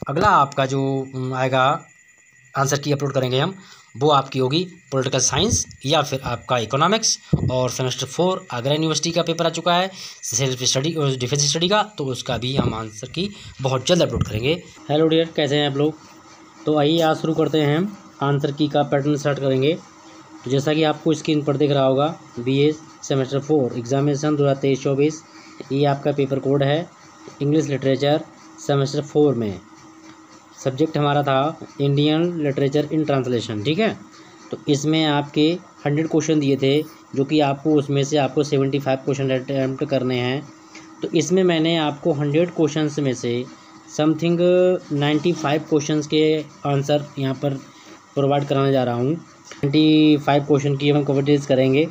अगला आपका जो आएगा आंसर की अपलोड करेंगे हम, वो आपकी होगी पॉलिटिकल साइंस या फिर आपका इकोनॉमिक्स। और सेमेस्टर 4 आगरा यूनिवर्सिटी का पेपर आ चुका है सेल्फ स्टडी और डिफेंस स्टडी का, तो उसका भी हम आंसर की बहुत जल्द अपलोड करेंगे। हेलो डियर, कैसे हैं आप लोग? तो आइए आज शुरू करते हैं हम आंसर की का पैटर्न स्टार्ट करेंगे। तो जैसा कि आपको स्क्रीन पर दिख रहा होगा, BA सेमेस्टर 4 एग्जामिनेशन 2023-24, ये आपका पेपर कोड है। इंग्लिश लिटरेचर सेमेस्टर 4 में सब्जेक्ट हमारा था इंडियन लिटरेचर इन ट्रांसलेशन, ठीक है। तो इसमें आपके 100 क्वेश्चन दिए थे, जो कि आपको उसमें से आपको 75 क्वेश्चन अटैम्प्ट करने हैं। तो इसमें मैंने आपको 100 क्वेश्चंस में से समथिंग 95 क्वेश्चंस के आंसर यहाँ पर प्रोवाइड कराने जा रहा हूँ। 95 क्वेश्चन की हम कवरेज करेंगे।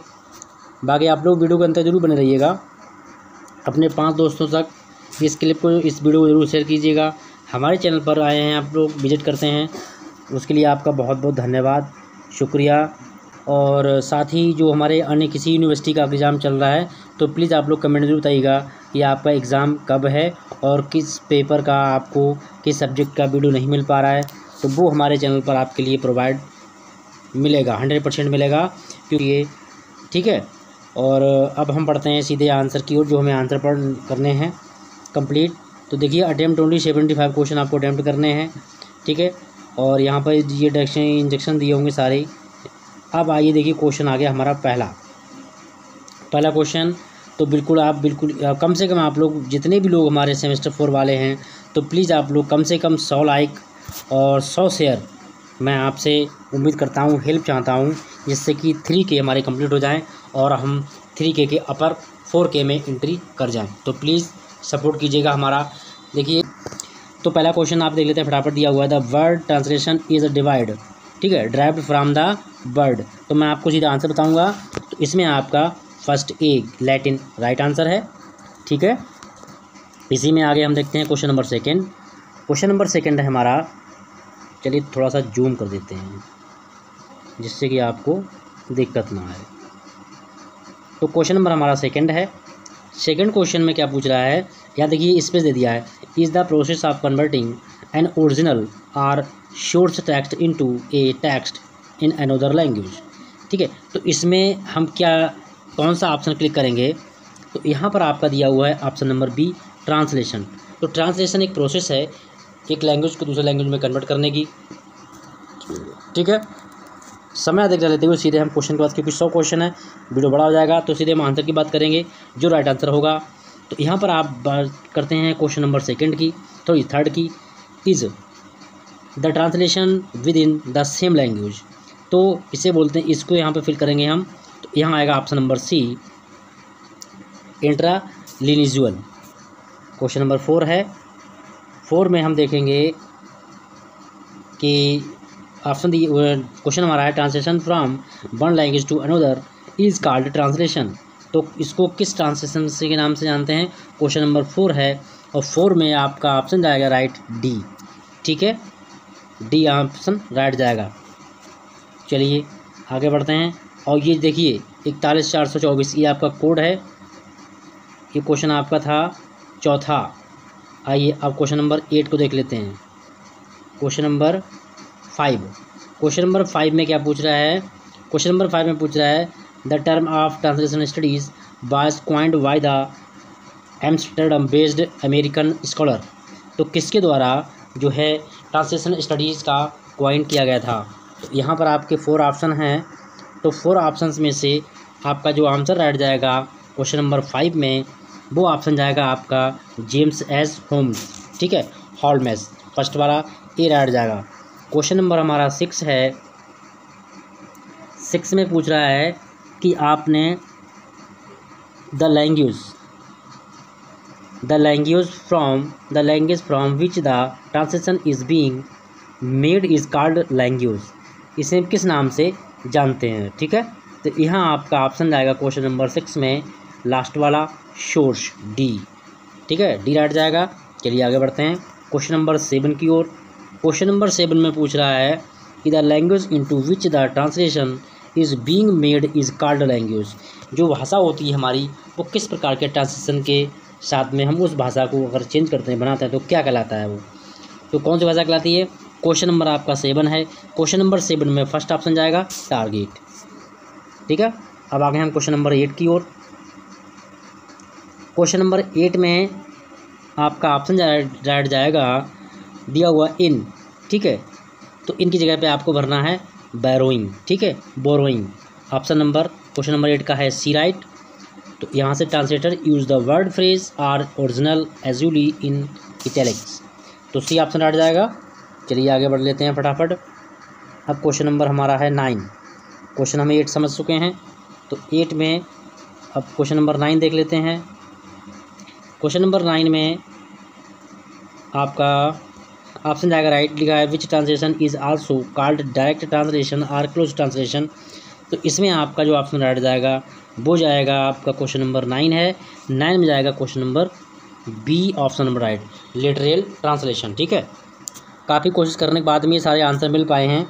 बाकी आप लोग वीडियो के अंत जरूर बने रहिएगा। अपने 5 दोस्तों तक इस क्लिप को, इस वीडियो को जरूर शेयर कीजिएगा। हमारे चैनल पर आए हैं आप लोग, विजिट करते हैं, उसके लिए आपका बहुत बहुत धन्यवाद, शुक्रिया। और साथ ही जो हमारे अन्य किसी यूनिवर्सिटी का एग्ज़ाम चल रहा है, तो प्लीज़ आप लोग कमेंट जरूर बताइएगा कि आपका एग्ज़ाम कब है और किस पेपर का, आपको किस सब्जेक्ट का वीडियो नहीं मिल पा रहा है, तो वो हमारे चैनल पर आपके लिए प्रोवाइड मिलेगा, 100% मिलेगा, क्योंकि ये ठीक है। और अब हम पढ़ते हैं सीधे आंसर की ओर, जो हमें आंसर पढ़ करने हैं कंप्लीट। तो देखिए, अटैम्प्ट ओनली 75 क्वेश्चन आपको अटैम्प्ट करने हैं, ठीक है। और यहाँ पर ये डायरेक्शन इंजेक्शन दिए होंगे सारे। अब आइए देखिए, क्वेश्चन आ गया हमारा पहला क्वेश्चन। तो बिल्कुल कम से कम आप लोग, जितने भी लोग हमारे सेमेस्टर 4 वाले हैं, तो प्लीज़ आप लोग कम से कम 100 लाइक और 100 शेयर मैं आपसे उम्मीद करता हूँ, हेल्प चाहता हूँ, जिससे कि 3K हमारे कंप्लीट हो जाएं और हम 3K के अपर 4K में एंट्री कर जाएं। तो प्लीज़ सपोर्ट कीजिएगा हमारा। देखिए, तो पहला क्वेश्चन आप देख लेते हैं, फटाफट दिया हुआ है, the word translation is a divide, ठीक है, ड्राइव्ड फ्रॉम द वर्ड। तो मैं आपको सीधा आंसर बताऊंगा। तो इसमें आपका first A Latin right answer है, ठीक है। इसी में आगे हम देखते हैं question number second. Question number second है हमारा, चलिए थोड़ा सा जूम कर देते हैं जिससे कि आपको दिक्कत ना आए। तो क्वेश्चन नंबर हमारा सेकेंड है। सेकेंड क्वेश्चन में क्या पूछ रहा है, या देखिए स्पेस दे दिया है, is the process of converting an original or short text into a text in another language, ठीक है। तो इसमें हम कौन सा ऑप्शन क्लिक करेंगे? तो यहाँ पर आपका दिया हुआ है ऑप्शन नंबर बी, ट्रांसलेशन। तो ट्रांसलेशन एक प्रोसेस है एक लैंग्वेज को दूसरे लैंग्वेज में कन्वर्ट करने की, ठीक है। समय अधिक लेते हुए सीधे हम क्वेश्चन के बाद, क्योंकि 100 क्वेश्चन है, वीडियो बड़ा हो जाएगा, तो सीधे हम आंसर की बात करेंगे, जो राइट आंसर होगा। तो यहाँ पर आप बात करते हैं क्वेश्चन नंबर सेकंड की, तो थर्ड की, is the translation with in the same language. तो इसे बोलते हैं, इसको यहाँ पर फिल करेंगे हम। तो यहाँ आएगा option number C, intralingual. Question number 4 है। 4 में हम देखेंगे कि ऑप्शन दी, क्वेश्चन हमारा है, translation from one language to another is called translation. तो इसको किस ट्रांसलेशन से के नाम से जानते हैं? क्वेश्चन नंबर 4 है, और 4 में आपका ऑप्शन जाएगा राइट डी, ठीक है, डी ऑप्शन राइट जाएगा। चलिए आगे बढ़ते हैं। और ये देखिए 41424, ये आपका कोड है। ये क्वेश्चन आपका था चौथा। आइए अब क्वेश्चन नंबर 8 को देख लेते हैं। क्वेश्चन नंबर 5, क्वेश्चन नंबर 5 में क्या पूछ रहा है? क्वेश्चन नंबर 5 में पूछ रहा है, the term of translation studies was coined by the Amsterdam based American scholar. तो किसके द्वारा जो है ट्रांसलेशन स्टडीज़ का क्वाइन किया गया था? तो यहाँ पर आपके 4 ऑप्शन हैं। तो 4 ऑप्शंस में से आपका जो आंसर राइट जाएगा क्वेश्चन नंबर 5 में, वो ऑप्शन जाएगा आपका जेम्स एस होम्स, ठीक है, हॉलमेस, फर्स्ट वाला ए राइट जाएगा। क्वेश्चन नंबर हमारा 6 है। 6 में पूछ रहा है कि आपने the language from which the translation is being made is called language. इसे किस नाम से जानते हैं, ठीक है। तो यहाँ आपका ऑप्शन जाएगा क्वेश्चन नंबर 6 में लास्ट वाला, सोर्स, डी, ठीक है, डी राइट जाएगा। चलिए आगे बढ़ते हैं क्वेश्चन नंबर 7 की ओर। क्वेश्चन नंबर 7 में पूछ रहा है कि the language into which the translation is being made is called language. जो भाषा होती है हमारी, वो किस प्रकार के ट्रांसलेशन के साथ में हम उस भाषा को अगर चेंज करते हैं, बनाते हैं, तो क्या कहलाता है वो? तो कौन सी भाषा कहलाती है? क्वेश्चन नंबर आपका 7 है। क्वेश्चन नंबर 7 में फर्स्ट ऑप्शन जाएगा टारगेट। ठीक है, अब आगे हम क्वेश्चन नंबर 8 की ओर। क्वेश्चन नंबर 8 में आपका ऑप्शन राइट जाएगा दिया हुआ इन। ठीक है, तो इनकी जगह पे आपको भरना है बैरोइंग। ठीक है, borrowing. Option number question number 8 का है सी राइट। तो यहाँ से translator use the word phrase are original usually in italics. तो सी ऑप्शन राइट जाएगा। चलिए आगे बढ़ लेते हैं फटाफट। अब क्वेश्चन नंबर हमारा है 9। क्वेश्चन हमें 8 समझ चुके हैं, तो 8 में अब क्वेश्चन नंबर 9 देख लेते हैं। क्वेश्चन नंबर 9 में आपका ऑप्शन जाएगा राइट, लिखा है which translation is also called direct translation or close translation. तो इसमें आपका जो ऑप्शन राइट जाएगा वो जाएगा आपका क्वेश्चन नंबर 9 है। 9 में जाएगा question number B, option number right, literal translation. ठीक है, काफ़ी कोशिश करने के बाद में ये सारे आंसर मिल पाए हैं,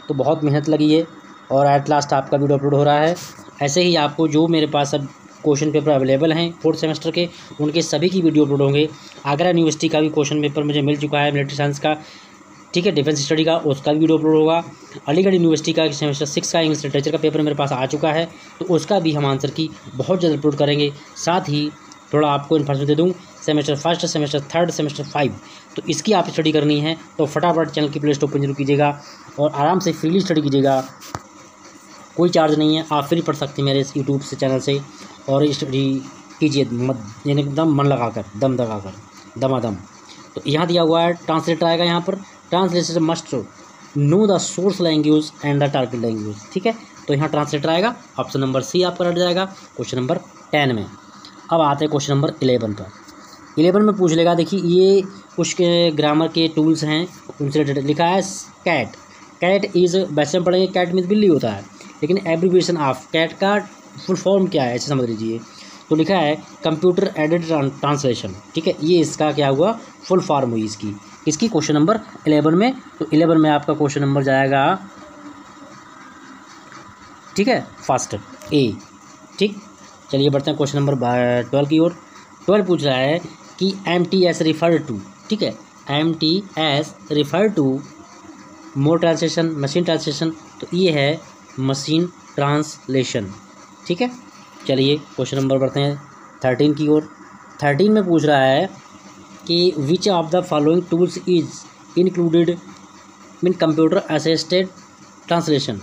तो बहुत मेहनत लगी है और एट लास्ट आपका वीडियो अपलोड हो रहा है। ऐसे ही आपको जो मेरे पास अब क्वेश्चन पेपर अवेलेबल हैं 4th सेमेस्टर के, उनके सभी की वीडियो अपलोड होंगे। आगरा यूनिवर्सिटी का भी क्वेश्चन पेपर मुझे मिल चुका है, मिलिट्री साइंस का। ठीक है, डिफेंस स्टडी का, उसका भी वीडियो अपलोड होगा। अलीगढ़ यूनिवर्सिटी का सेमेस्टर 6 का इंग्लिश लिटरेचर का पेपर मेरे पास आ चुका है, तो उसका भी हम आंसर की बहुत जल्द अपलोड करेंगे। साथ ही थोड़ा आपको इन्फॉर्मेशन दे दूँ, सेमेस्टर 1, सेमेस्टर 3, सेमेस्टर 5, तो इसकी आप स्टडी करनी है तो फटाफट चैनल की प्ले स्टोर पर जरूर कीजिएगा और आराम से फ्रीली स्टडी कीजिएगा। कोई चार्ज नहीं है, आप फ्री पढ़ सकते हैं मेरे इस यूट्यूब से चैनल से, और स्टडी कीजिए यानी एकदम मन लगाकर, दम लगाकर, दमादम। तो यहाँ दिया हुआ है ट्रांसलेटर आएगा यहाँ पर। Translator must know the source language and the target language. ठीक है, तो यहाँ ट्रांसलेटर आएगा, ऑप्शन नंबर सी आपका रट जाएगा क्वेश्चन नंबर 10 में। अब आते हैं क्वेश्चन नंबर 11 पर। 11 में पूछ लेगा, देखिए ये कुछ के ग्रामर के टूल्स हैं, उनसे रिलेटेड लिखा है कैट। कैट इज़, वैसे हम पढ़ेंगे कैट मीन्स बिल्ली होता है, लेकिन एब्रीविएशन ऑफ कैट का फुल फॉर्म क्या है ऐसे समझ लीजिए। तो लिखा है कंप्यूटर एडेड ट्रांसलेशन। ठीक है, ये इसका क्या हुआ, फुल फॉर्म हुई इसकी। इसकी क्वेश्चन नंबर 11 में। तो 11 में आपका क्वेश्चन नंबर जाएगा, ठीक है, फर्स्ट ए। ठीक, चलिए बढ़ते हैं क्वेश्चन नंबर 12 की ओर। 12 पूछ रहा है कि MTS रिफर टू। ठीक है, MTS refer to mode translation, machine translation. तो ये है मशीन ट्रांसलेशन। ठीक है, चलिए क्वेश्चन नंबर बढ़ते हैं 13 की ओर। 13 में पूछ रहा है कि which of the following tools is included in computer assisted translation.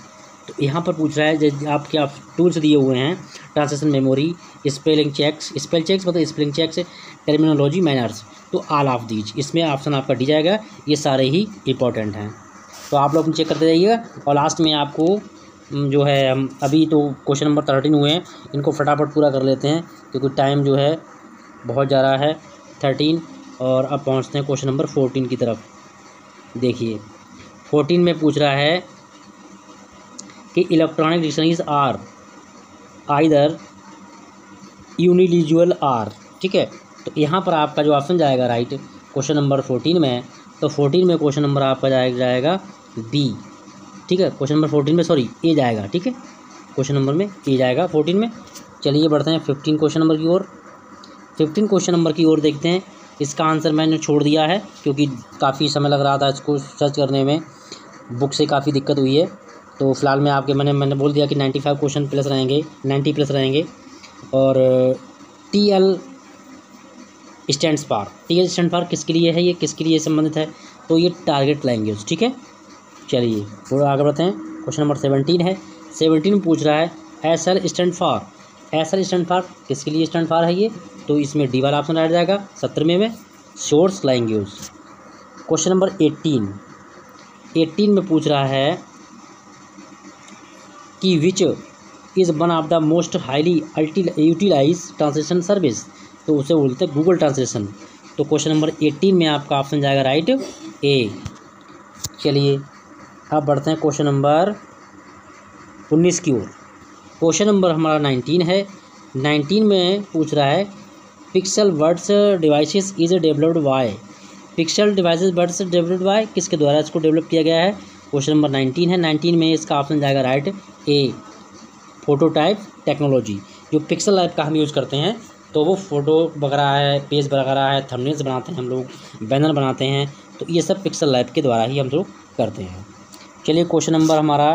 तो यहाँ पर पूछ रहा है आपके आप टूल्स दिए हुए हैं, translation memory, spelling checks, spell checks मतलब स्पेलिंग चेक्स, टर्मिनोलॉजी मैनर्स। तो ऑल ऑफ दीज, इसमें ऑप्शन आपका डी जाएगा। ये सारे ही इंपॉर्टेंट हैं, तो आप लोग चेक करते जाइएगा। और लास्ट में आपको जो है, हम अभी तो क्वेश्चन नंबर 13 हुए हैं, इनको फटाफट पूरा कर लेते हैं क्योंकि टाइम जो है बहुत ज़्यादा है। 13 और अब पहुंचते हैं क्वेश्चन नंबर 14 की तरफ। देखिए 14 में पूछ रहा है कि electronic dictionaries are either unilingual or. ठीक है, तो यहाँ पर आपका जो ऑप्शन जाएगा राइट क्वेश्चन नंबर 14 में, तो 14 में क्वेश्चन नंबर आपका जाएगा बी। ठीक है, क्वेश्चन नंबर 14 में सॉरी ए जाएगा। ठीक है, क्वेश्चन नंबर में ए जाएगा 14 में। चलिए बढ़ते हैं 15 क्वेश्चन नंबर की ओर। 15 क्वेश्चन नंबर की ओर देखते हैं। इसका आंसर मैंने छोड़ दिया है क्योंकि काफ़ी समय लग रहा था इसको सर्च करने में, बुक से काफ़ी दिक्कत हुई है। तो फिलहाल में आपके मैंने बोल दिया कि 95 क्वेश्चन प्लस रहेंगे, 90 प्लस रहेंगे। और TL stands for, TL stand for किसके लिए है, ये किसके लिए संबंधित है, तो ये टारगेट लैंग्वेज। ठीक है, चलिए थोड़ा आगे बढ़ते हैं। क्वेश्चन नंबर 17 है। 17 में पूछ रहा है SL stand for. SL stand for किसके लिए स्टैंड फॉर है ये, तो इसमें डी वाला ऑप्शन आ जाएगा 17 में सोर्स लैंग्वेज। क्वेश्चन नंबर 18 में पूछ रहा है कि which is one of the most highly utilise translation service. तो उसे बोलते हैं गूगल ट्रांसलेशन। तो क्वेश्चन नंबर 18 में आपका ऑप्शन जाएगा राइट ए। चलिए अब बढ़ते हैं क्वेश्चन नंबर 19 की ओर। क्वेश्चन नंबर हमारा 19 है। 19 में पूछ रहा है pixel words devices is developed by. Pixel devices words developed by किसके द्वारा इसको डेवलप किया गया है, क्वेश्चन नंबर 19 है। 19 में इसका ऑप्शन जाएगा राइट ए, फोटोटाइप टेक्नोलॉजी। जो पिक्सल ऐप का हम यूज़ करते हैं तो वो फ़ोटो वगैरह है, पेज वगैरह है, थंबनेल्स बनाते हैं हम लोग, बैनर बनाते हैं, तो ये सब पिक्सल लैब के द्वारा ही हम लोग करते हैं। चलिए क्वेश्चन नंबर हमारा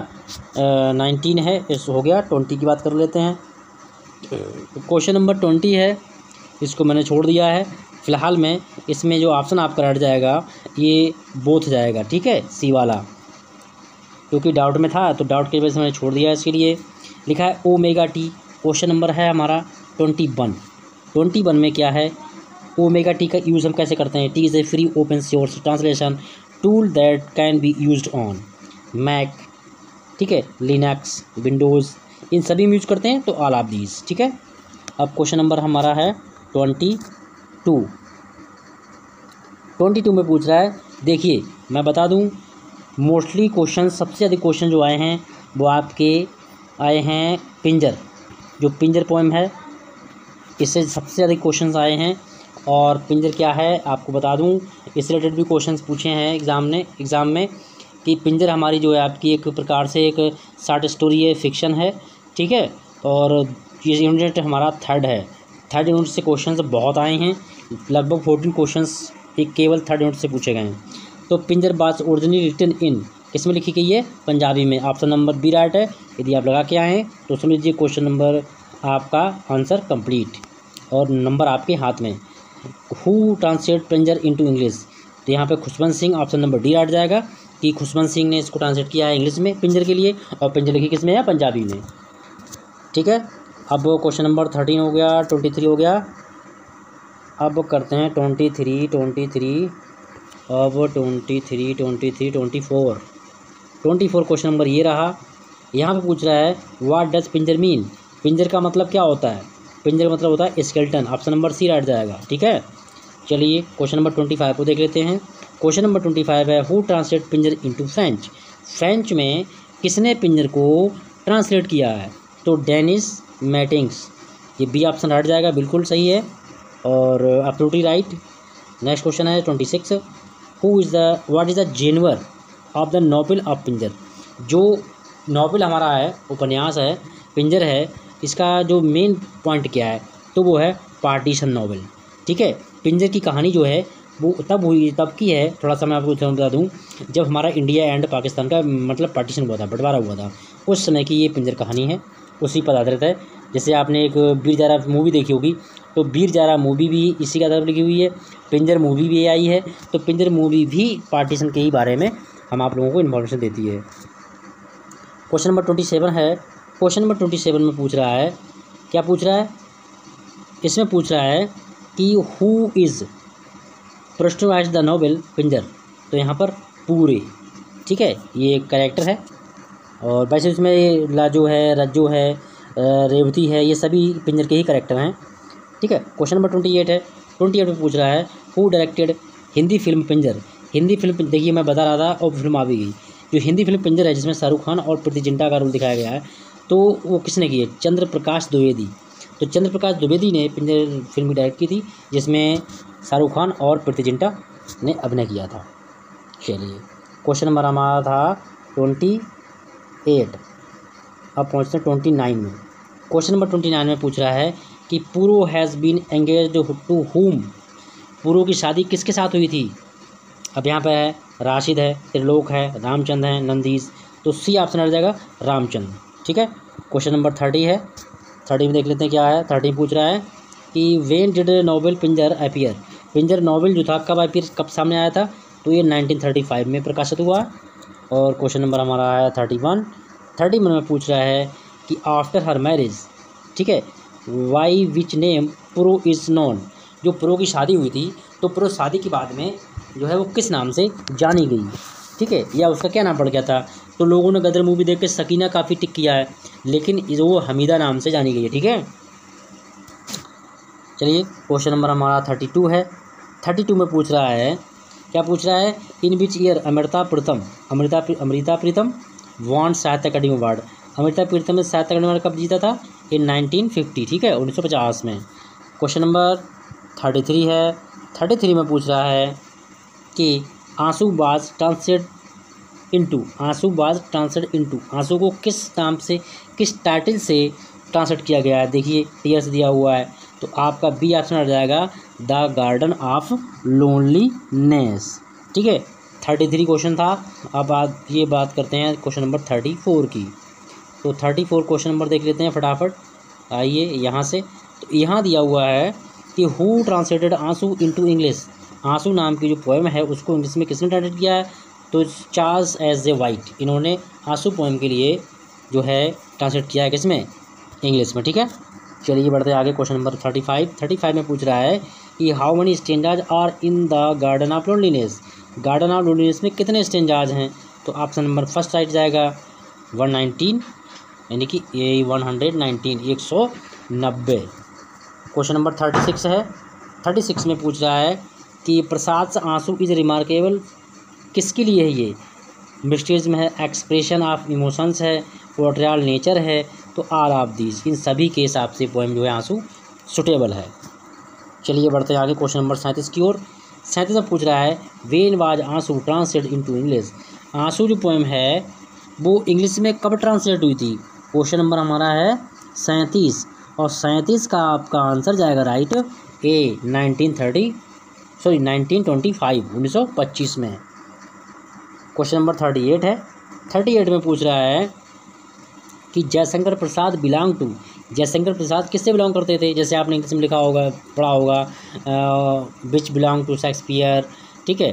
19 है, इस हो गया। 20 की बात कर लेते हैं। क्वेश्चन नंबर 20 है, इसको मैंने छोड़ दिया है फ़िलहाल में। इसमें जो ऑप्शन आपका रट जाएगा ये बोथ जाएगा, ठीक है, सी वाला, क्योंकि डाउट में था तो डाउट की वजह से मैंने छोड़ दिया है। इसके लिए लिखा है ओमेगा टी। क्वेश्चन नंबर है हमारा 21 में क्या है, ओमेगा टी का यूज़ हम कैसे करते हैं। T is a free open source translation tool that can be used on Mac, ठीक है, लिनक्स, विंडोज़, इन सभी में यूज करते हैं, तो ऑल ऑफ दीज, ठीक है। अब क्वेश्चन नंबर हमारा है 22 में पूछ रहा है। देखिए मैं बता दूं, मोस्टली क्वेश्चन, सबसे अधिक क्वेश्चन जो आए हैं वो आपके आए हैं पिंजर, जो पिंजर पोएम है, इससे सबसे अधिक क्वेश्चंस आए हैं। और पिंजर क्या है आपको बता दूं, इससे रिलेटेड भी क्वेश्चंस पूछे हैं एग्ज़ाम में कि पिंजर हमारी जो है आपकी एक प्रकार से एक शॉर्ट स्टोरी है, फिक्शन है, ठीक है। और ये यूनिट हमारा थर्ड यूनिट से क्वेश्चंस बहुत आए हैं, लगभग 14 क्वेश्चंस केवल थर्ड यूनिट से पूछे गए हैं। तो पिंजर वाज ओरिजिनली रिटन इन, किस में लिखी गई है, पंजाबी में। ऑप्शन नंबर बी राइट है। यदि आप लगा के आए हैं तो समझिए क्वेश्चन नंबर आपका आंसर कंप्लीट और नंबर आपके हाथ में। Who translate Pinjar into English, तो यहाँ पे Khushwant Singh, option number D right जाएगा कि खुशवंत सिंह ने इसको ट्रांसलेट किया है इंग्लिश में पिंजर के लिए, और पिंजर लिखी किस में है, पंजाबी में, ठीक है। अब क्वेश्चन नंबर 13 हो गया, 23 हो गया। अब करते हैं 23, अब 24 क्वेश्चन नंबर ये रहा। यहाँ पे पूछ रहा है व्हाट डज पिंजर मीन, पिंजर का मतलब क्या होता है। पिंजर का मतलब होता है skeleton, option number C right जाएगा, ठीक है। चलिए क्वेश्चन नंबर 25 को देख लेते हैं। क्वेश्चन नंबर 25 है who translate Pinjar into French, French में किसने पिंजर को ट्रांसलेट किया है, तो डेनिस मैटिंग्स, ये बी ऑप्शन राइट जाएगा, बिल्कुल सही है और एब्सोल्युटली राइट। नेक्स्ट क्वेश्चन है 26, what is the genre of the novel of Pinjar, जो नॉवेल हमारा है, उपन्यास है, पिंजर है, इसका जो मेन पॉइंट क्या है, तो वो है पार्टीशन नॉवेल, ठीक है। पिंजर की कहानी जो है वो तब की है, थोड़ा सा मैं आपको बता दूं, जब हमारा इंडिया एंड पाकिस्तान का मतलब पार्टीशन हुआ था, बंटवारा हुआ था, उस समय की ये पिंजर कहानी है, उसी पर आधारित है। जैसे आपने एक वीर ज़ारा मूवी देखी होगी, तो वीर ज़ारा मूवी भी इसी के आधार पर लिखी हुई है, पिंजर मूवी भी आई है, तो पिंजर मूवी भी पार्टीशन के ही बारे में हम आप लोगों को इन्फॉर्मेशन देती है। क्वेश्चन नंबर 27 है। क्वेश्चन नंबर 27 में पूछ रहा है, क्या पूछ रहा है, इसमें पूछ रहा है कि who is personalize the novel Pinjar, तो यहाँ पर पूरे, ठीक है, ये एक कैरेक्टर है। और वैसे इसमें लाजो है, रज्जो है, रेवती है, ये सभी पिंजर के ही कैरेक्टर हैं, ठीक है। क्वेश्चन नंबर 28 है। 28 में पूछ रहा है who directed Hindi film Pinjar, Hindi film, देखिए मैं बता रहा था और फिल्म आ भी गई। जो हिंदी फिल्म पिंजर है जिसमें शाहरुख खान और प्रीति जिंटा का रोल दिखाया गया है, तो वो किसने की है, चंद्र प्रकाश द्विवेदी। तो चंद्र प्रकाश द्विवेदी ने पिंजर फिल्म डायरेक्ट की थी, जिसमें शाहरुख खान और प्रीति जिंटा ने अभिनय किया था। चलिए क्वेश्चन नंबर हमारा था 28, अब पहुँचते हैं 29 में। क्वेश्चन नंबर 29 में पूछ रहा है कि पुरो has been engaged to whom, पुरो की शादी किसके साथ हुई थी। अब यहाँ पे है राशिद है, त्रिलोक है, रामचंद्र है, नंदीस, तो सी ऑप्शन आ जाएगा रामचंद्र, ठीक है। क्वेश्चन नंबर 30 है। 30 में देख लेते हैं क्या है। 30 पूछ रहा है कि when did novel Pinjar appear, Pinjar novel जो था कब अपीयर, कब सामने आया था, तो ये 1935 में प्रकाशित हुआ। और क्वेश्चन नंबर हमारा है 31 में पूछ रहा है कि आफ्टर हर मैरिज, ठीक है, वाई विच नेम प्रो इज़ नोन, जो प्रो की शादी हुई थी, तो प्रो शादी के बाद में जो है वो किस नाम से जानी गई, ठीक है, या उसका क्या नाम पड़ गया था। तो लोगों ने गदर मूवी देख के सकीना काफ़ी टिक किया है, लेकिन वो हमीदा नाम से जानी गई है, ठीक है। चलिए क्वेश्चन नंबर हमारा 32 है। 32 में पूछ रहा है, क्या पूछ रहा है, in which year Amrita Pritam won Sahitya Akademi award, Amrita Pritam ने साहित्य अकेडमी अवार्ड कब जीता था, इन 1950, ठीक है, 1950 में। क्वेश्चन नंबर 33 है। 33 में पूछ रहा है कि आंसू बाज ट्रांसलेट इनटू, आंसू को किस नाम से, किस टाइटल से ट्रांसलेट किया गया है। देखिए टीयर्स दिया हुआ है, तो आपका बी ऑप्शन आ जाएगा द गार्डन ऑफ लोनलीनेस, ठीक है। 33 क्वेश्चन था। अब ये बात करते हैं क्वेश्चन नंबर 34 की। तो 34 क्वेश्चन नंबर देख लेते हैं फटाफट। आइए यहाँ से। तो यहाँ दिया हुआ है कि हु ट्रांसलेटेड आंसू इनटू इंग्लिश। आंसू नाम की जो पोएम है उसको इंग्लिश में किसने ट्रांसलेट किया है? तो चार्ल्स एस जे वाइट, इन्होंने आंसू पोएम के लिए जो है ट्रांसलेट किया है किसमें? इंग्लिश में। ठीक है, चलिए बढ़ते हैं आगे। क्वेश्चन नंबर 35 में पूछ रहा है कि how many stanzas are in the garden of loneliness. Garden of loneliness में कितने स्टेंजाज हैं? तो ऑप्शन नंबर फर्स्ट राइट जाएगा 119, यानी कि ये 119, 190। क्वेश्चन नंबर 36 है। 36 में पूछ रहा है कि प्रसाद आंसू इज रिमार्केबल, किसके लिए है ये? मिस्ट्रीज में है, एक्सप्रेशन ऑफ इमोशंस है, पोर्ट्रियल नेचर है, तो आर ऑफ दीज, इन सभी के हिसाब से पोएम जो है आंसू सुटेबल है। चलिए बढ़ते हैं आगे क्वेश्चन नंबर 37 की ओर। 37 में पूछ रहा है व्हेन वाज आंसू ट्रांसलेट इनटू इंग्लिश। आंसू जो पोएम है वो इंग्लिश में कब ट्रांसलेट हुई थी? क्वेश्चन नंबर हमारा है 37, और 37 का आपका आंसर जाएगा राइट ए 1925 में। क्वेश्चन नंबर 38 है। 38 में पूछ रहा है कि जयशंकर प्रसाद बिलोंग टू। जयशंकर प्रसाद किससे बिलोंग करते थे? जैसे आपने इंग्लिश में लिखा होगा, पढ़ा होगा, विच बिलोंग टू शेक्सपियर। ठीक है,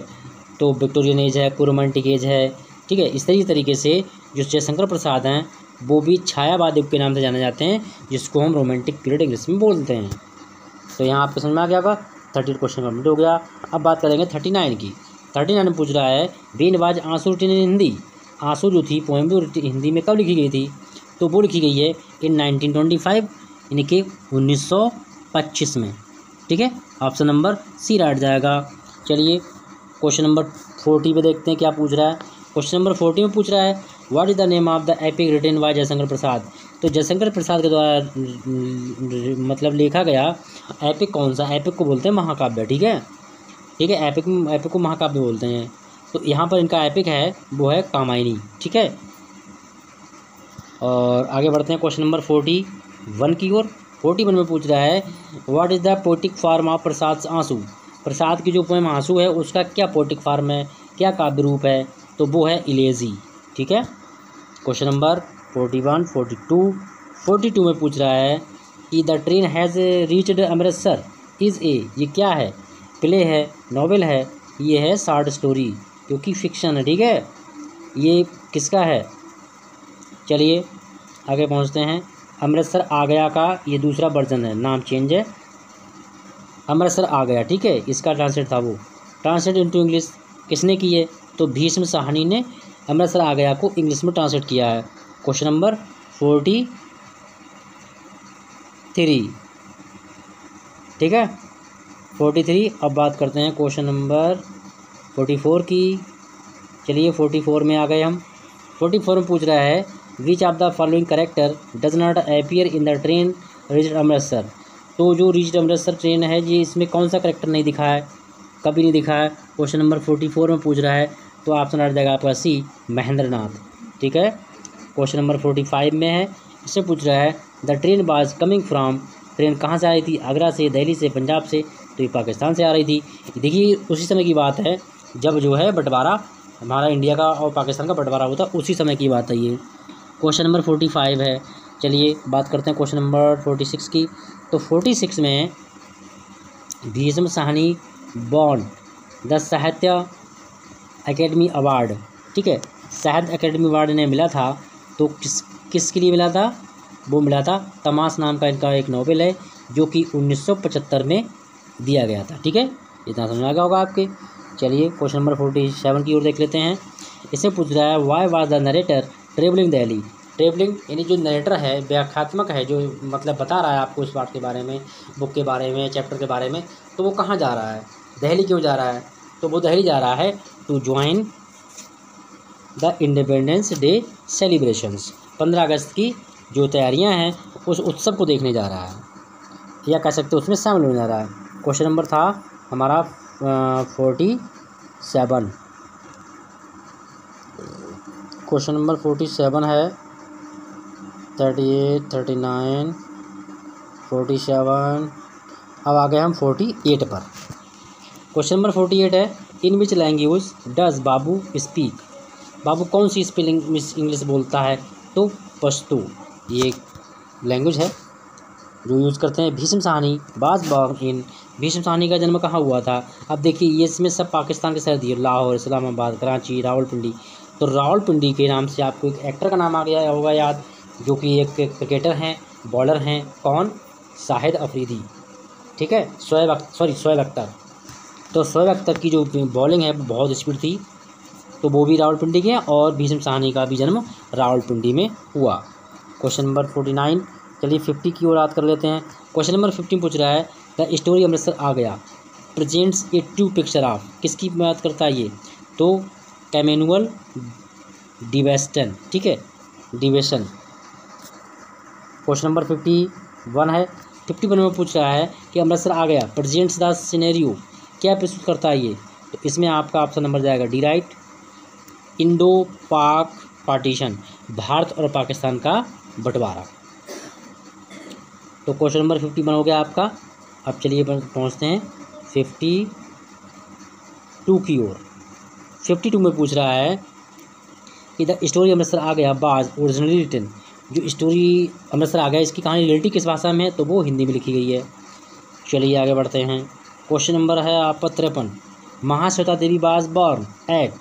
तो विक्टोरियन एज है, रोमांटिक एज है। ठीक है, इस तरीके से जो जयशंकर प्रसाद हैं वो भी छायावाद युग के नाम से जाने जाते हैं, जिसको हम रोमांटिक पीरियड इंग्लिश में बोलते हैं। तो यहाँ आपको समझ में आ गया होगा। 38 क्वेश्चन कंप्लीट हो गया। अब बात करेंगे 39 की। 39 में पूछ रहा है व्हेन वाज आंसू रिटन इन हिंदी। आंसू जो थी पोएम वो हिंदी में कब लिखी गई थी? तो वो लिखी गई है इन 1925, यानी कि 1925 में। ठीक है, ऑप्शन नंबर सी राइट जाएगा। चलिए क्वेश्चन नंबर 40 पे देखते हैं क्या पूछ रहा है। क्वेश्चन नंबर 40 में पूछ रहा है what is the name of the epic written by Jaishankar Prasad. तो जयशंकर प्रसाद के द्वारा मतलब लिखा गया एपिक कौन सा? एपिक को बोलते हैं महाकाव्य। ठीक है, एपिक को महाकाव्य बोलते हैं। तो यहाँ पर इनका एपिक है वो है कामायनी। ठीक है, और आगे बढ़ते हैं क्वेश्चन नंबर 41 की ओर। 41 में पूछ रहा है what is the poetic form of Prasad Aansu. Prasad की जो पोएम आंसू है उसका क्या पोएटिक फॉर्म है, क्या काव्य रूप है? तो वो है इलेजी। ठीक है, क्वेश्चन नंबर 41, 42 में पूछ रहा है कि the train has reached Amritsar is a. ये क्या है? प्ले है, नॉवेल है, ये है शॉर्ट स्टोरी, क्योंकि फिक्शन है। ठीक है, ये किसका है? चलिए आगे पहुंचते हैं। अमृतसर आ गया का ये दूसरा वर्जन है, नाम चेंज है, अमृतसर आ गया। ठीक है, इसका ट्रांसलेट था वो। ट्रांसलेट इनटू इंग्लिश किसने की है? तो भीष्म साहनी ने अमृतसर आ गया को इंग्लिश में ट्रांसलेट किया है। Question number 43। ठीक है, 43। अब बात करते हैं क्वेश्चन नंबर 44 की। चलिए 44 में आ गए हम। 44 में पूछ रहा है which of the following character does not appear in the train reached Amritsar. तो जो रीच्ड अमृतसर ट्रेन है जी, इसमें कौन सा करेक्टर नहीं दिखा है? कभी नहीं दिखा है। क्वेश्चन नंबर 44 में पूछ रहा है, तो ऑप्शन आ जाएगा आपका सी महेंद्र नाथ। ठीक है, क्वेश्चन नंबर 45 में है। इससे पूछ रहा है द ट्रेन बाज कमिंग फ्राम। ट्रेन कहाँ से आ रही थी? आगरा से, दिल्ली से, पंजाब से। तो ये पाकिस्तान से आ रही थी। देखिए उसी समय की बात है जब जो है बंटवारा हमारा इंडिया का और पाकिस्तान का बंटवारा होता, उसी समय की बात है ये। क्वेश्चन नंबर 45 है। चलिए बात करते हैं क्वेश्चन नंबर 46 की। तो 46 में भीष्म साहनी बॉन्ड द साहित्य एकेडमी अवार्ड। ठीक है, साहित्य एकेडमी अवार्ड इन्हें मिला था, तो किसके लिए मिला था? वो मिला था तमाश नाम का इनका एक नॉवेल है, जो कि 1975 में दिया गया था। ठीक है, इतना समझ आ गया होगा आपके। चलिए क्वेश्चन नंबर 47 की ओर देख लेते हैं। इसे पूछ रहा है why was the narrator travelling Delhi. Travelling यानी जो नरेटर है, व्याख्यात्मक है, जो मतलब बता रहा है आपको इस बात के बारे में, बुक के बारे में, चैप्टर के बारे में, तो वो कहाँ जा रहा है? दिल्ली क्यों जा रहा है? तो वो दिल्ली जा रहा है to join the Independence Day celebrations. 15 अगस्त की जो तैयारियां हैं उस उत्सव को देखने जा रहा है, या कह सकते हैं उसमें शामिल होने जा रहा है। क्वेश्चन नंबर था हमारा 47। क्वेश्चन नंबर 47 है। 38, 39, 47। अब आ गए हम 48 पर। क्वेश्चन नंबर 48 है in which language does Babu speak, Babu कौन सी स्पेलिंग इंग्लिश बोलता है, तो पश्तो, ये एक लैंग्वेज है जो यूज़ करते हैं। Bhishma Sahni was born in, Bhishma Sahni का जन्म कहाँ हुआ था। अब देखिए ये इसमें सब पाकिस्तान के शहर दिए, लाहौर, इस्लामाबाद, कराची, रावलपिंडी। तो रावलपिंडी के नाम से आपको एक एक्टर का नाम आ गया होगा याद, जो कि एक क्रिकेटर हैं, बॉलर हैं, कौन, शाहिद अफरीदी, ठीक है, शोएब अख्तर। तो शोएब अख्तर की जो बॉलिंग है वो बहुत स्पीड थी, तो वो भी रावलपिंडी के हैं, और भीष्म साहनी का भी जन्म रावलपिंडी में हुआ। क्वेश्चन नंबर 49, चलिए 50 की ओर याद कर लेते हैं। क्वेश्चन नंबर 15 पूछ रहा है द स्टोरी अमृतसर आ गया presents A true picture of, किसकी बात करता है ये, तो कैमेनुअल डिवेस्टन, ठीक है, डिवेशन। क्वेश्चन नंबर 51 है, 51 में पूछ रहा है कि अमृतसर आ गया प्रेजेंट्स द सिनेरियो, क्या प्रस्तुत करता है ये, तो इसमें आपका ऑप्शन नंबर जाएगा डी राइट, इंडो पाक पार्टीशन, भारत और पाकिस्तान का बंटवारा। तो क्वेश्चन नंबर 51 हो गया आपका। अब चलिए पहुंचते हैं 52 की ओर। 52 में पूछ रहा है कि द स्टोरी अमृतसर आ गया बाज ओरिजिनली रिटन, जो स्टोरी अमृतसर आ गया इसकी कहानी रियलिटी किस भाषा में है, तो वो हिंदी में लिखी गई है। चलिए आगे बढ़ते हैं। क्वेश्चन नंबर है आपका 53, महाश्वेता देवी बाज बॉर्न एट,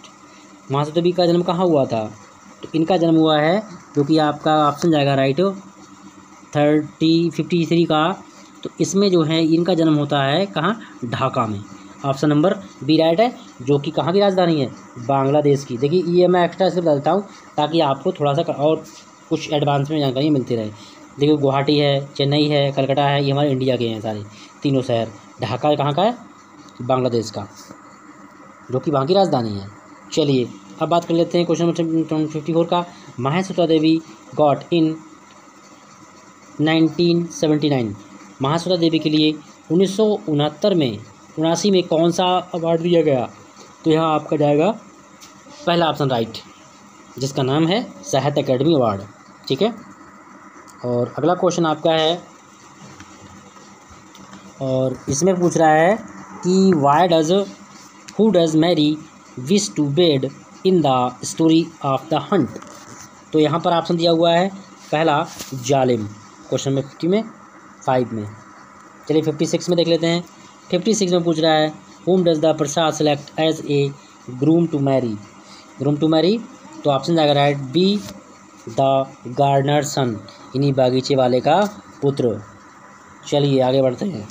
महाश्वेता देवी का जन्म कहाँ हुआ था, तो इनका जन्म हुआ है, जो कि आपका ऑप्शन जाएगा राइट 53 का, तो इसमें जो है इनका जन्म होता है कहाँ, ढाका में, ऑप्शन नंबर बी राइट है, जो कि कहाँ की राजधानी है, बांग्लादेश की। देखिए ये मैं एक्स्ट्रा इसलिए बता देता हूँ ताकि आपको थोड़ा सा और कुछ एडवांस में जानकारी मिलती रहे। देखिए गुवाहाटी है, चेन्नई है, कलकत्ता है, ये हमारे इंडिया के हैं सारे तीनों शहर। ढाका कहाँ का है, बांग्लादेश का, जो कि वहाँ की राजधानी है। चलिए अब बात कर लेते हैं क्वेश्चन नंबर 54 का। महाश्वेता देवी गॉट इन 1979, महाश्वेता देवी के लिए 1969 में कौन सा अवार्ड दिया गया, तो यहाँ आपका जाएगा पहला ऑप्शन राइट, जिसका नाम है साहित्य अकेडमी अवार्ड, ठीक है। और अगला क्वेश्चन आपका है, और इसमें पूछ रहा है कि who does Mary wish to wed in the story of the hunt, तो यहाँ पर ऑप्शन दिया हुआ है पहला जालिम, क्वेश्चन में 5 में। चलिए 56 में देख लेते हैं। 56 में पूछ रहा है whom does the Prasad select as a groom to marry, तो ऑप्शन जाएगा right B the gardener son, इन्हीं बागीचे वाले का पुत्र। चलिए आगे बढ़ते हैं।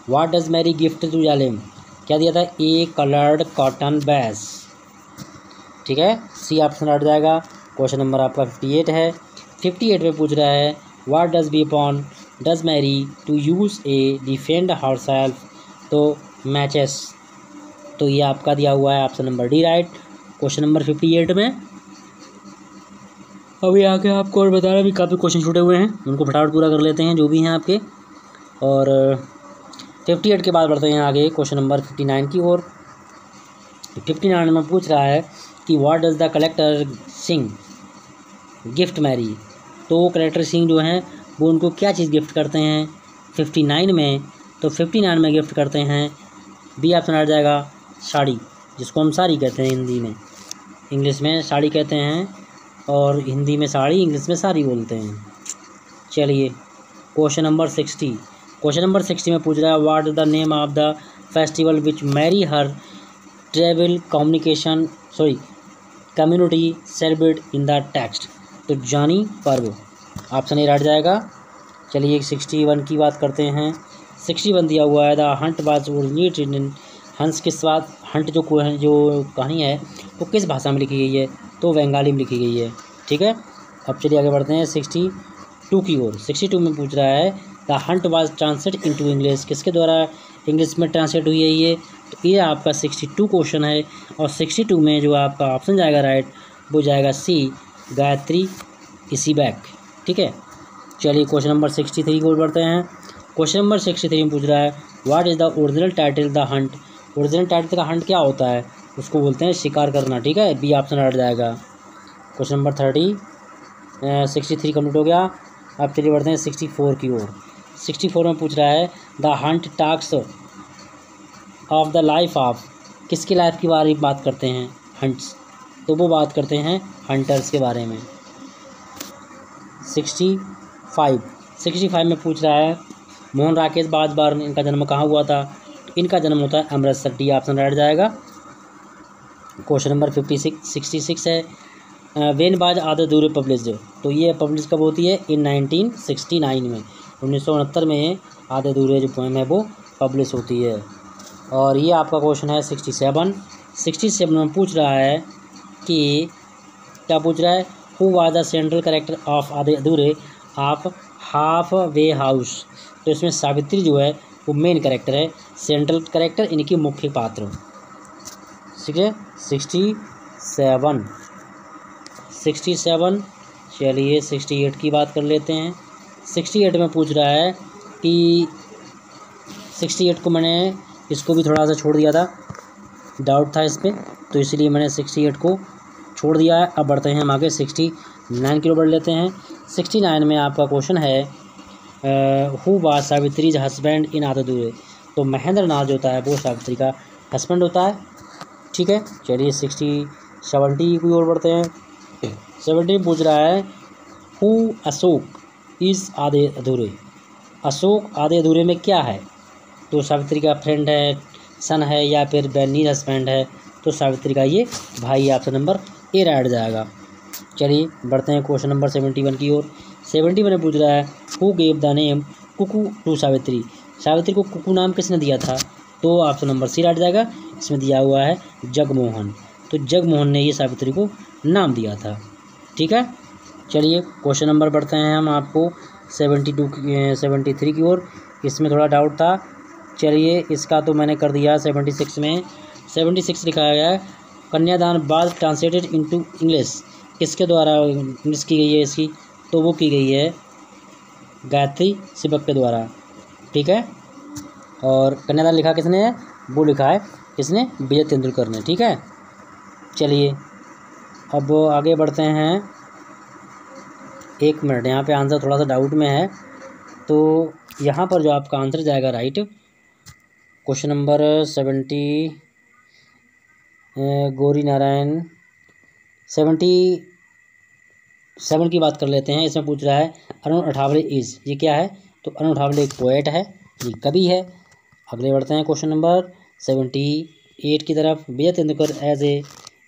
What does Mary gift to Zalim, क्या दिया था, ए कलर्ड कॉटन बैस, ठीक है, सी ऑप्शन हट जाएगा। क्वेश्चन नंबर आपका 58 है। 58 में पूछ रहा है what does weapon does Mary to use a defend herself, तो मैचेस, तो ये आपका दिया हुआ है option number D right. Question number 58 में अभी आके आपको और बता रहा भी काफ़ी क्वेश्चन छूटे हुए हैं, उनको फटाफट पूरा कर लेते हैं जो भी हैं आपके। और 58 के बाद बढ़ते हैं आगे क्वेश्चन नंबर 59 की ओर। 59 में पूछ रहा है कि what does the collector Singh gift Mary, तो कलेक्टर सिंह जो हैं वो उनको क्या चीज़ गिफ्ट करते हैं 59 में, तो 59 में गिफ्ट करते हैं बी ऑप्शन आ जाएगा साड़ी, जिसको हम साड़ी कहते हैं हिंदी में, इंग्लिश में साड़ी कहते हैं, और हिंदी में साड़ी, इंग्लिश में साड़ी बोलते हैं। चलिए क्वेश्चन नंबर 60 में पूछ रहा है what the name of the festival which marry her travel community celebrate in the text, तो जानी पर्व, ऑप्शन ए हट जाएगा। चलिए 61 की बात करते हैं। 61 दिया हुआ है the Hunt was originated in, हंस किस बात, हंट जो कहानी है वो किस भाषा में लिखी गई है, तो बंगाली में लिखी गई है, ठीक है। अब चलिए आगे बढ़ते हैं 62 की ओर। 62 में पूछ रहा है the Hunt was translate into English, किसके द्वारा इंग्लिश में ट्रांसलेट हुई है ये, तो ये आपका 62 क्वेश्चन है। और 62 में जो आपका ऑप्शन जाएगा राइट वो जाएगा सी गायत्री इसीबैक, ठीक है। चलिए क्वेश्चन नंबर 63 की ओर बढ़ते हैं। क्वेश्चन नंबर 63 में पूछ रहा है what is the original title the Hunt, original title का हंट क्या होता है, उसको बोलते हैं शिकार करना, ठीक है, बी ऑप्शन हट जाएगा। क्वेश्चन नंबर 63 कंप्लीट हो गया। अब चलिए बढ़ते हैं 64 की ओर। 64 में पूछ रहा है the Hunt talks of the life of किसकी लाइफ की बारे में बात करते हैं? हंट्स, तो वो बात करते हैं हंटर्स के बारे में। 65 में पूछ रहा है मोहन राकेश बाजवार इनका जन्म कहाँ हुआ था? इनका जन्म होता है अमृतसर, डी ऑप्शन राइट जाएगा। क्वेश्चन नंबर 66 है वेन बाज आधे अधूरे पब्लिश, तो ये पब्लिश कब होती है? इन 1969 में, 1969 में आधे अधूरे जो पोएम है वो पब्लिश होती है। और ये आपका क्वेश्चन है 67 में पूछ रहा है कि क्या पूछ रहा है? Who was the central character of आधे अधूरे ऑफ हाफ वे हाउस, तो इसमें सावित्री जो है वो मेन कैरेक्टर है, सेंट्रल कैरेक्टर इनकी मुख्य पात्र। ठीक है 67। चलिए 68 की बात कर लेते हैं। 68 में पूछ रहा है कि 68 को मैंने इसको भी थोड़ा सा छोड़ दिया था, डाउट था इस पर, तो इसलिए मैंने 68 को छोड़ दिया है। अब बढ़ते हैं हम आगे 69 की ओर बढ़ लेते हैं। 69 में आपका क्वेश्चन है हु वाज सावित्रीज हस्बैंड इन आधे अधूरे, तो महेंद्र नाथ जो होता है वो सावित्री का हस्बैंड होता है। ठीक है चलिए 70 की ओर बढ़ते हैं। 70 पूछ रहा है हु अशोक इज़ आधे अधूरे, अशोक आधे अधूरे में क्या है? तो सावित्री का फ्रेंड है, सन है, या फिर बेनी हस्बैंड है, तो सावित्री का ये भाई ऑप्शन नंबर ए राइट जाएगा। चलिए बढ़ते हैं क्वेश्चन नंबर 71 की ओर। 71 पूछ रहा है who gave the name Kuku to Savitri, Savitri को कुकू नाम किसने दिया था? तो ऑप्शन नंबर सी राइट जाएगा। इसमें दिया हुआ है जगमोहन, तो जगमोहन ने ये सावित्री को नाम दिया था। ठीक है चलिए क्वेश्चन नंबर बढ़ते हैं हम आपको 73 की ओर। इसमें थोड़ा डाउट था, चलिए इसका तो मैंने कर दिया। 76 में 76 लिखा गया है कन्यादान बाद ट्रांसलेटेड इनटू इंग्लिश, किसके द्वारा इंग्लिश की गई है इसकी? तो वो की गई है गायत्री सिबक के द्वारा। ठीक है और कन्यादान लिखा किसने है? वो लिखा है किसने? विजय तेंदुलकर ने। ठीक है चलिए अब आगे बढ़ते हैं। 1 मिनट, यहाँ पे आंसर थोड़ा सा डाउट में है, तो यहाँ पर जो आपका आंसर जाएगा right, question number 70 Gauri Narayan 77 की बात कर लेते हैं। इसमें पूछ रहा है अरुण अठावले इज़, ये क्या है? तो अरुण अठावले एक पोएट है, ये कवि है। अगले बढ़ते हैं क्वेश्चन नंबर 78 की तरफ। विजय तेंदुलकर एज ए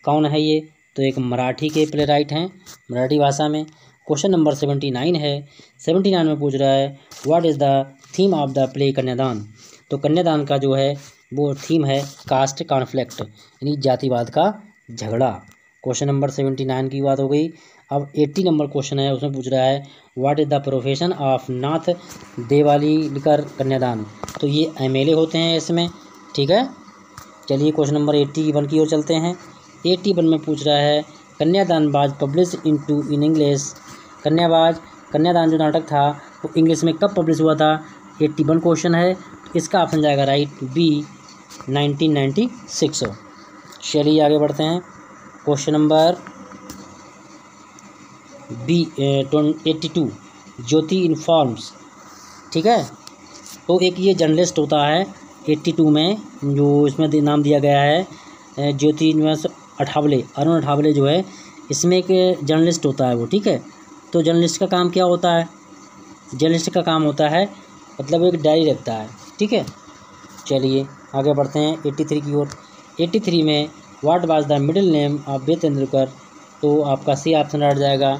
कौन है ये? तो एक मराठी के प्ले राइट हैं, मराठी भाषा में। क्वेश्चन नंबर 79 है। 79 में पूछ रहा है what is the theme of the play कन्यादान, तो कन्यादान का जो है वो थीम है कास्ट कॉन्फ्लिक्ट, यानी जातिवाद का झगड़ा। क्वेश्चन नंबर 79 की बात हो गई। अब 80 नंबर क्वेश्चन है, उसमें पूछ रहा है what is the profession of Nath Devalikar Kanyadaan, तो ये MLA होते हैं इसमें। ठीक है चलिए क्वेश्चन नंबर 81 की ओर चलते हैं। 81 में पूछ रहा है कन्यादान बाज पब्लिश इन इंग्लिश, कन्यादान जो नाटक था वो इंग्लिश में कब पब्लिश हुआ था? 81 क्वेश्चन है, इसका ऑप्शन जाएगा राइट बी 1996। चलिए आगे बढ़ते हैं। क्वेश्चन नंबर 82 ज्योति इन्फॉर्म्स। ठीक है तो एक ये जर्नलिस्ट होता है 82 में, जो इसमें नाम दिया गया है ज्योति अठावले, अरुण अठावले जो है इसमें एक जर्नलिस्ट होता है वो। ठीक है तो जर्नलिस्ट का काम क्या होता है? जर्नलिस्ट का काम होता है मतलब एक डायरी रखता है। ठीक है चलिए आगे बढ़ते हैं 83 की ओर। 83 में what was the middle name of Vijay Tendulkar, तो आपका सी ऑप्शन रह जाएगा।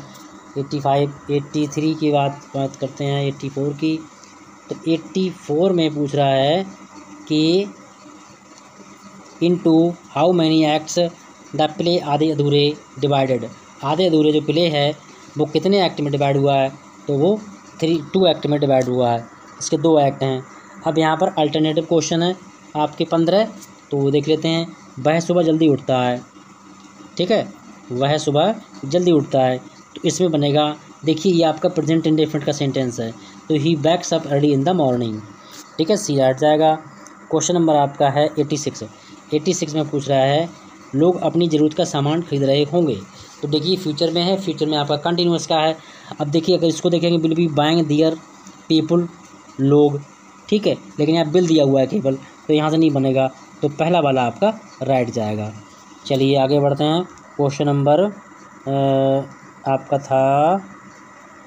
83 की बात करते हैं 84 की। तो 84 में पूछ रहा है कि into how many acts the play आधे अधूरे डिवाइडेड, आधे अधूरे जो प्ले है वो कितने एक्ट में डिवाइड हुआ है? तो वो 2 एक्ट में डिवाइड हुआ है, इसके 2 एक्ट हैं। अब यहाँ पर अल्टरनेटिव क्वेश्चन है आपके 15, तो वो देख लेते हैं। वह सुबह जल्दी उठता है, ठीक है वह सुबह जल्दी उठता है, तो इसमें बनेगा, देखिए ये आपका प्रेजेंट इंडेफिनिट का सेंटेंस है, तो he wakes up early in the morning. ठीक है सी राइट जाएगा। क्वेश्चन नंबर आपका है 86 में पूछ रहा है लोग अपनी ज़रूरत का सामान खरीद रहे होंगे, तो देखिए फ्यूचर में है, फ्यूचर में आपका कंटिन्यूस का है। अब देखिए अगर इसको देखेंगे will be buying their people, लोग, ठीक है, लेकिन यहाँ बिल दिया हुआ है केवल, तो यहाँ से नहीं बनेगा। तो पहला वाला आपका राइट जाएगा। चलिए आगे बढ़ते हैं। क्वेश्चन नंबर आपका था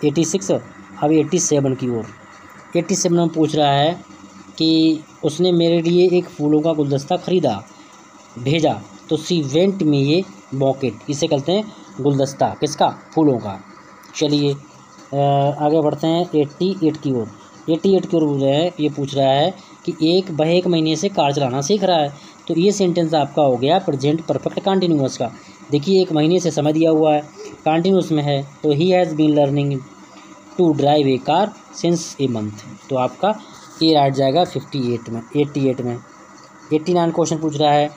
86, अब 87 की ओर। 87 में पूछ रहा है कि उसने मेरे लिए एक फूलों का गुलदस्ता खरीदा भेजा, तो सी वेंट में ये बॉकेट, इसे कहते हैं गुलदस्ता, किसका? फूलों का। चलिए आगे बढ़ते हैं 88 की ओर। 88 की ओर ये पूछ रहा है कि वह एक महीने से कार चलाना सीख रहा है। तो ये सेंटेंस आपका हो गया प्रेजेंट परफेक्ट कंटिन्यूअस का। देखिए 1 महीने से समय दिया हुआ है, कंटिन्यूअस में है, तो he has been learning to drive a car since a month. तो आपका ये राइट जाएगा 88 में। 89 क्वेश्चन पूछ रहा है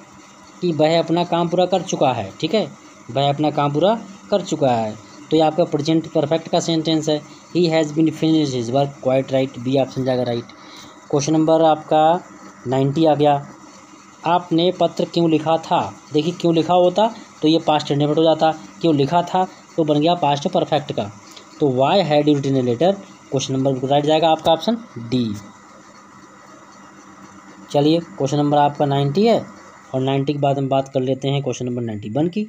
कि वह अपना काम पूरा कर चुका है। ठीक है, वह अपना काम पूरा कर चुका है, तो ये आपका प्रेजेंट परफेक्ट का सेंटेंस है। He has been finished his work, quite right, B option जाएगा राइट। क्वेश्चन नंबर आपका 90 आ गया। आपने पत्र क्यों लिखा था? देखिए क्यों लिखा होता तो ये पास्ट इंडेफिनिट हो जाता, क्यों लिखा था तो बन गया पास्ट परफेक्ट का। तो why had you written a letter, question number right जाएगा आपका ऑप्शन डी। चलिए क्वेश्चन नंबर आपका 90 है, और 90 के बाद हम बात कर लेते हैं क्वेश्चन नंबर 91 की।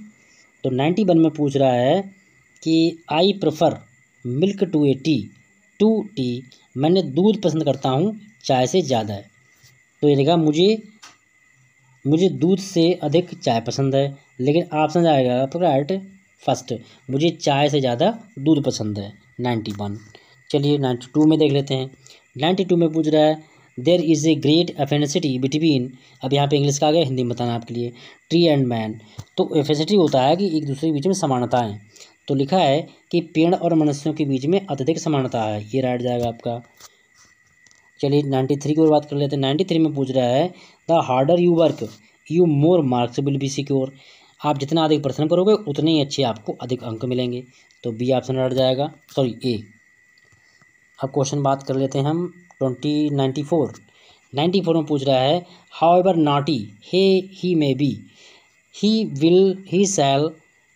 तो 91 में पूछ रहा है कि I prefer milk to tea, मैंने दूध पसंद करता हूँ चाय से ज़्यादा है। तो ये देखा मुझे दूध से अधिक चाय पसंद है, लेकिन ऑप्शन आएगा आपका राइट फर्स्ट, मुझे चाय से ज़्यादा दूध पसंद है। 91। चलिए 92 में देख लेते हैं। 92 में पूछ रहा है there is a great affinity between, अब यहाँ पे इंग्लिश का आ गया, हिंदी में बताना आपके लिए, ट्री एंड मैन। तो एफिनिटी होता है कि एक दूसरे के बीच में समानताएँ, तो लिखा है कि पेड़ और मनुष्यों के बीच में अत्यधिक समानता है, ये राइट जाएगा आपका। चलिए 93 की ओर बात कर लेते हैं। 93 में पूछ रहा है the harder you work you more marks will be secure, आप जितना अधिक परिश्रम करोगे उतने ही अच्छे आपको अधिक अंक मिलेंगे। तो बी ऑप्शन राइट जाएगा, सॉरी ए। अब क्वेश्चन बात कर लेते हैं हम 94 में पूछ रहा है however naughty he may be he shall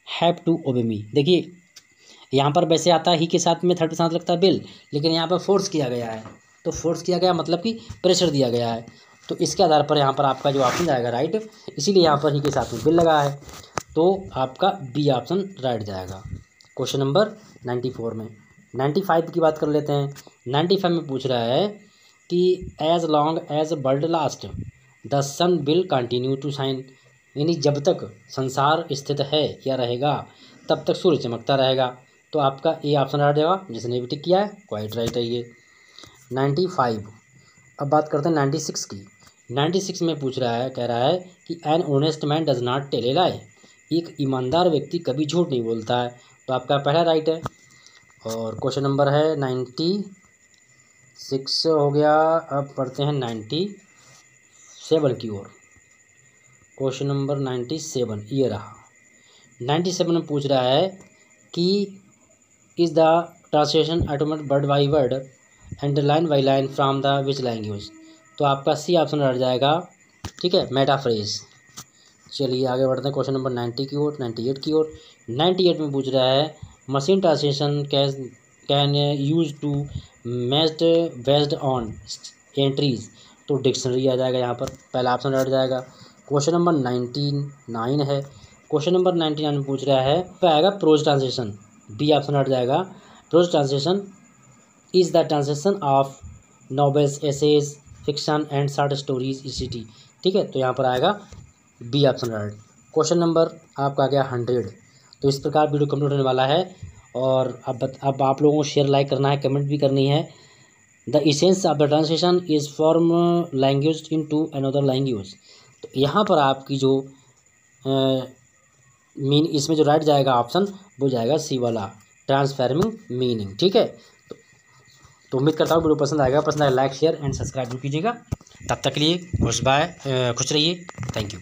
have to obey me. देखिए यहाँ पर वैसे आता है ही के साथ में थर्ड के साथ लगता है बिल, लेकिन यहाँ पर फोर्स किया गया है, तो फोर्स किया गया मतलब कि प्रेशर दिया गया है, तो इसके आधार पर यहाँ पर आपका जो ऑप्शन जाएगा राइट, इसीलिए यहाँ पर ही के साथ में बिल लगा है, तो आपका बी ऑप्शन राइट जाएगा क्वेश्चन नंबर 94 में। 95 की बात कर लेते हैं। 95 में पूछ रहा है कि as long as world last the sun will continue to shine, यानी जब तक संसार स्थित है या रहेगा तब तक सूर्य चमकता रहेगा। तो आपका ए ऑप्शन राइट जाएगा, जिसने भी टिक किया है क्वाइट राइट है ये 95। अब बात करते हैं 96 की। 96 में पूछ रहा है, कह रहा है कि an honest man does not tell a lie, एक ईमानदार व्यक्ति कभी झूठ नहीं बोलता है। तो आपका पहला राइट है। और क्वेश्चन नंबर है 96 हो गया। अब पढ़ते हैं 97 की ओर। क्वेश्चन नंबर 97 ये रहा। 97 में पूछ रहा है कि is the translation automatic word by word and line by line from the which language. तो आपका सी ऑप्शन रह जाएगा, ठीक है, मेटाफ्रेज। चलिए आगे बढ़ते हैं क्वेश्चन नंबर 90 की ओर, 98 की ओर। 98 में पूछ रहा है machine translation can use to matched based on entries. तो डिक्शनरी आ जाएगा यहाँ पर, पहला ऑप्शन रह जाएगा। क्वेश्चन नंबर 99 है। क्वेश्चन नंबर 99 में पूछ रहा है तो आएगा प्रोज ट्रांसलेशन, बी ऑप्शन हट जाएगा। Prose translation is the translation of novels, essays, fiction and short stories ECT। ठीक है, तो यहाँ पर आएगा B option right. Question number आपका आ गया 100। तो इस प्रकार वीडियो कंप्लीट होने वाला है, और अब आप लोगों को शेयर लाइक करना है, कमेंट भी करनी है। The essence of the translation is form language into another language. तो यहाँ पर आपकी जो इसमें जो राइट जाएगा ऑप्शन वो जाएगा सी वाला, ट्रांसफॉर्मिंग मीनिंग। ठीक है, तो उम्मीद करता हूँ वीडियो पसंद आएगा लाइक शेयर एंड सब्सक्राइब भी कीजिएगा। तब तक के लिए खुश रहिए, थैंक यू।